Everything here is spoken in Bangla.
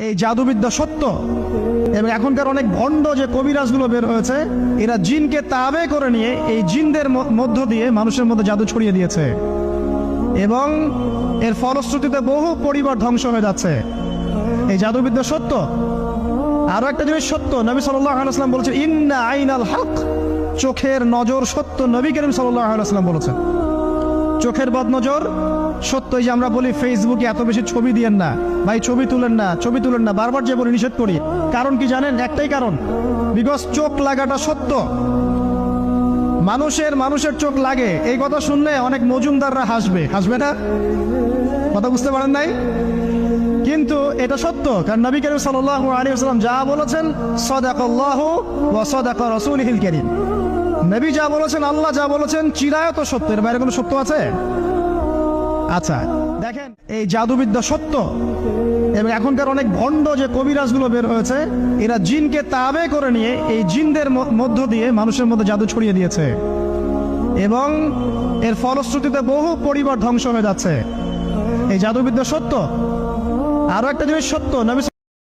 এই জাদুবিদ্যা সত্য এবং এখনকার অনেক ভণ্ড যে কবিরাজগুলো বের হয়েছে এরা জিনকে তাবে করে নিয়ে এই জিনদের মধ্য দিয়ে মানুষের মধ্যে জাদু ছড়িয়ে দিয়েছে এবং এর ফলশ্রুতিতে বহু পরিবার ধ্বংস হয়ে যাচ্ছে। এই জাদুবিদ্যা সত্য। আরো একটা জিনিস সত্য, নবী সাল্লাল্লাহু আলাইহি ওয়াসাল্লাম বলেছেন ইন্না আইনাল হক, চোখের নজর সত্য। নবী করিম সাল্লাল্লাহু আলাইহি ওয়াসাল্লাম বলেছেন চোখের বদনজর সত্য। এই যে আমরা বলি ফেসবুকে এত বেশি ছবি দিয়েন না ভাই, ছবি তুলেন না, ছবি তুলেন না, বারবার যে বলি নিষেধ করি। কারণ কি জানেন? একটাই কারণ, বিকজ চোখ লাগাটা সত্য। মানুষের চোখ লাগে, এই কথা শুনলে অনেক মজুমদাররা হাসবে না? কথা বুঝতে পারেন নাই? কিন্তু এটা সত্য, কারণ নবী করিম সাল্লাল্লাহু আলাইহি ওয়াসাল্লাম যা বলেছেন সাদাকাল্লাহু ওয়া সাদাকা রাসূলুহুল কারীম। নবী যা বলেছেন, আল্লাহ যা বলেছেন চিরায়ত সত্য, এর বাইরে কোনো সত্য আছে? আচ্ছা দেখেন, এই জাদুবিদ্যা সত্য এবং এখনকার অনেক ভণ্ড যে কবিরাজগুলো বের হয়েছে এরা জিনকে তাবে করে নিয়ে এই জিনদের মধ্য দিয়ে মানুষের মধ্যে জাদু ছড়িয়ে দিয়েছে এবং এর ফলশ্রুতিতে বহু পরিবার ধ্বংস হয়ে যাচ্ছে। এই জাদুবিদ্যা সত্য। আরো একটা জিনিস সত্য, নবী